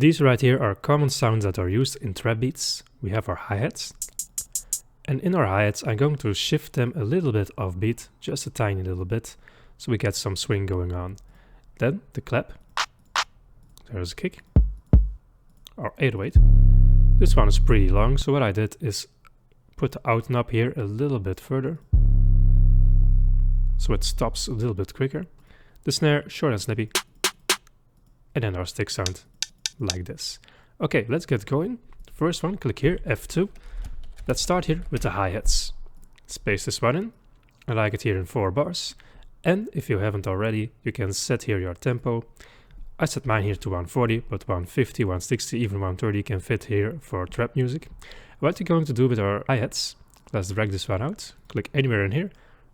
These right here are common sounds that are used in trap beats. We have our hi-hats. And in our hi-hats, I'm going to shift them a little bit off beat, just a tiny little bit, so we get some swing going on. Then the clap. There's a kick. Or 808. This one is pretty long, so what I did is put the out knob here a little bit further, so it stops a little bit quicker. The snare, short and snappy. And then our stick sound, like this. Okay, let's get going. First one, click here, F2. Let's start here with the hi-hats. Let's paste this one in. I like it here in 4 bars. And if you haven't already, you can set here your tempo. I set mine here to 140, but 150, 160, even 130 can fit here for trap music. What we're going to do with our hi-hats, let's drag this one out, click anywhere in here,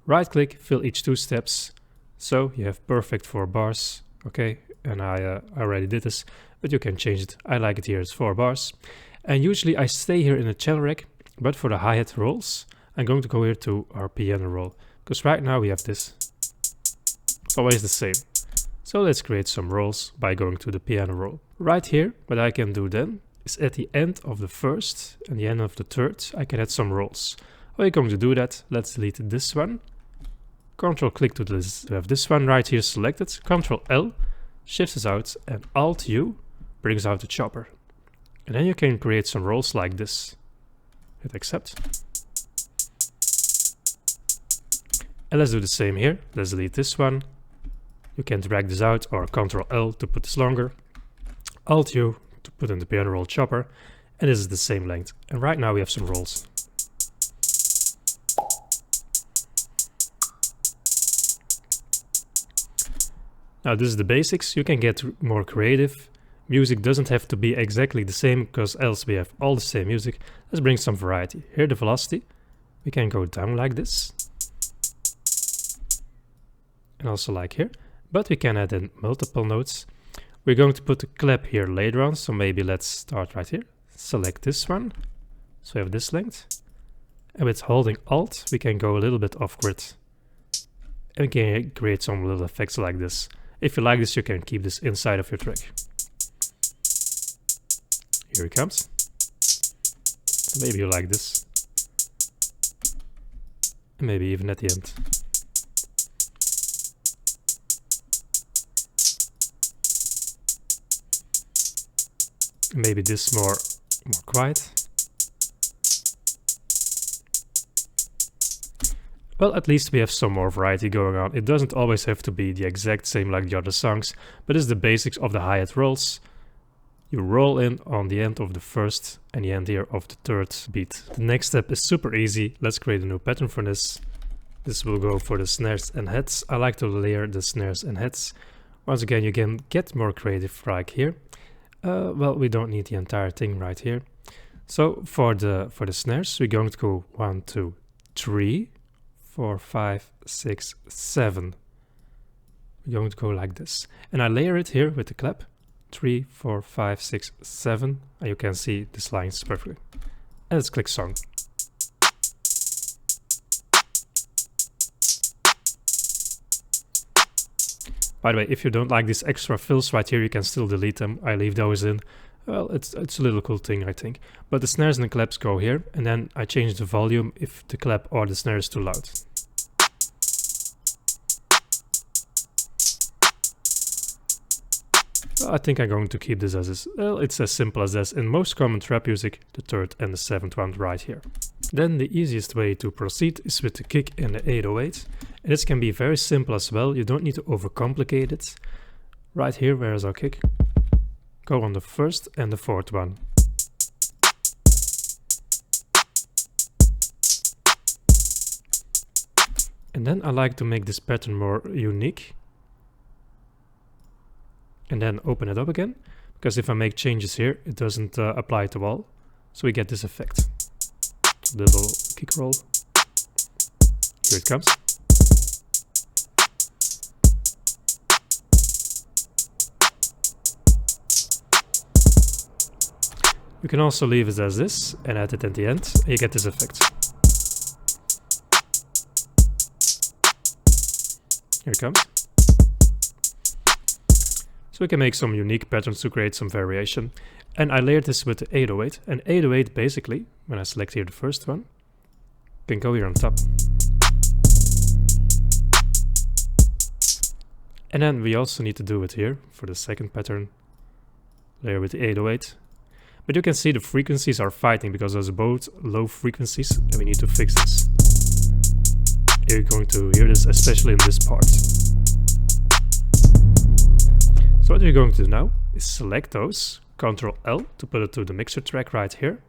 right click, fill each 2 steps, so you have perfect 4 bars, okay, and I already did this, but you can change it. I like it here as 4 bars, and usually I stay here in the channel rack, but for the hi-hat rolls, I'm going to go here to our piano roll, because right now we have this. It's always the same. So let's create some rolls by going to the piano roll. Right here, what I can do then is at the end of the first and the end of the third, I can add some rolls. How are you going to do that? Let's delete this one. Control click to have this one right here selected. Control L shifts us out, and Alt U brings out the chopper. And then you can create some rolls like this. Hit accept. And let's do the same here. Let's delete this one. You can drag this out, or Ctrl L to put this longer. Alt U to put in the piano roll chopper. And this is the same length. And right now we have some rolls. Now this is the basics. You can get more creative. Music doesn't have to be exactly the same, because else we have all the same music. Let's bring some variety. Here the velocity. We can go down like this. And also like here. But we can add in multiple notes. We're going to put a clap here later on, so maybe let's start right here. Select this one, so we have this length. And with holding Alt, we can go a little bit off grid. And we can create some little effects like this. If you like this, you can keep this inside of your track. Here it comes. So maybe you like this. And maybe even at the end. Maybe this more quiet. Well, at least we have some more variety going on. It doesn't always have to be the exact same like the other songs, but it's the basics of the hi-hat rolls. You roll in on the end of the first and the end here of the third beat. The next step is super easy. Let's create a new pattern for this. This will go for the snares and hats. I like to layer the snares and hats. Once again, you can get more creative like here. Well, we don't need the entire thing right here. So for the snares, we're going to go 1, 2, 3, 4, 5, 6, 7. We're going to go like this. And I layer it here with the clap. 3, 4, 5, 6, 7. And you can see this lines perfectly. And let's click song. By the way, if you don't like these extra fills right here, you can still delete them. I leave those in. Well, it's a little cool thing, I think. But the snares and the claps go here, and then I change the volume if the clap or the snare is too loud. Well, I think I'm going to keep this as is. Well, it's as simple as this. In most common trap music, the third and the seventh one right here. Then the easiest way to proceed is with the kick and the 808. And this can be very simple as well. You don't need to overcomplicate it. Right here, where is our kick? Go on the first and the fourth one. And then I like to make this pattern more unique. And then open it up again. Because if I make changes here, it doesn't apply to all. So we get this effect. Little kick roll. Here it comes. You can also leave it as this and add it at the end, and you get this effect. Here it comes. So we can make some unique patterns to create some variation. And I layered this with the 808. And 808 basically, when I select here the first one, can go here on top. And then we also need to do it here for the second pattern. Layer with the 808. But you can see the frequencies are fighting because those are both low frequencies and we need to fix this. You're going to hear this especially in this part. So what you're going to do now is select those, Ctrl L to put it to the mixer track right here.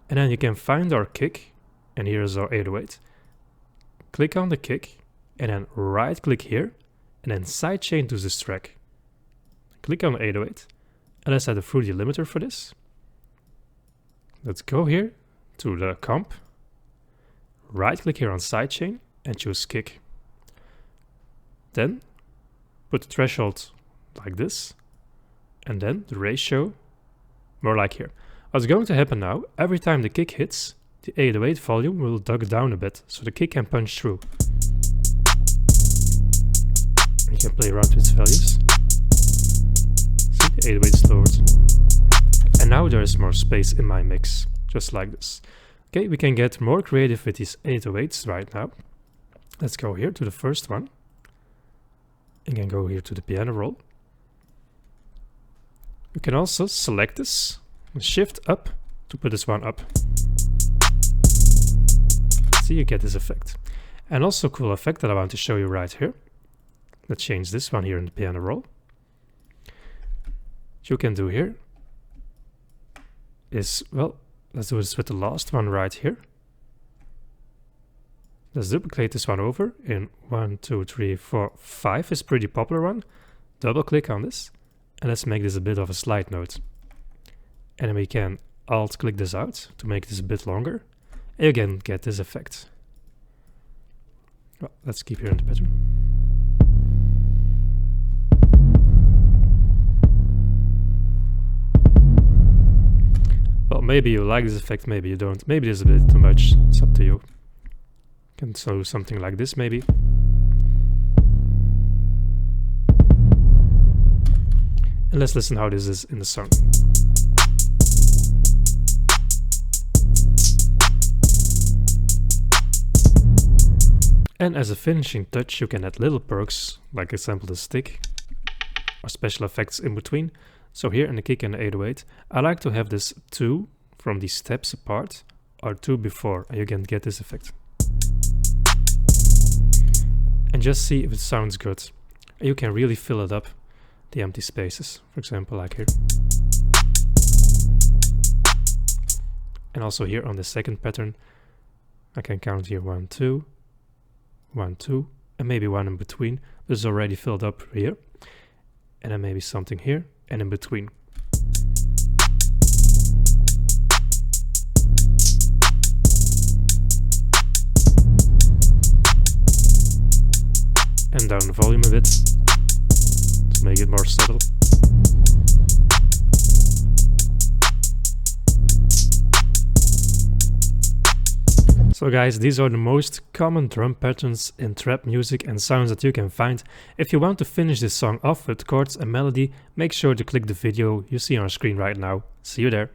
And then you can find our kick, and here is our 808. Click on the kick and then right click here and then sidechain to this track. Click on the 808 and let's add a fruity limiter for this. Let's go here to the comp, right click here on sidechain and choose kick. Then put the threshold like this and then the ratio more like here. What's going to happen now, every time the kick hits, the 808 volume will duck down a bit so the kick can punch through. You can play around with its values. See, the 808 is lowered. And now there is more space in my mix, just like this. Okay, we can get more creative with these 808s right now. Let's go here to the first one. And then go here to the piano roll. You can also select this and shift up to put this one up. See, you get this effect. And also a cool effect that I want to show you right here. Let's change this one here in the piano roll. What you can do here is, well, let's do this with the last one right here. Let's duplicate this one over in 1, 2, 3, 4, 5 is a pretty popular one. Double click on this and let's make this a bit of a slide note. And then we can alt click this out to make this a bit longer. And you can get this effect. Well, let's keep here in the pattern. Well, maybe you like this effect, maybe you don't. Maybe this is a bit too much. It's up to you. Can do something like this maybe. And let's listen how this is in the song. And as a finishing touch you can add little perks, like example the stick, or special effects in between. So here in the kick and the 808, I like to have this 2 from these steps apart, or 2 before, and you can get this effect. And just see if it sounds good. And you can really fill it up, the empty spaces, for example like here. And also here on the second pattern, I can count here 1, 2, 1, 2, and maybe one in between. This is already filled up here. And then maybe something here, and in between. And down the volume a bit, to make it more subtle. So guys, these are the most common drum patterns in trap music and sounds that you can find. If you want to finish this song off with chords and melody, make sure to click the video you see on our screen right now. See you there.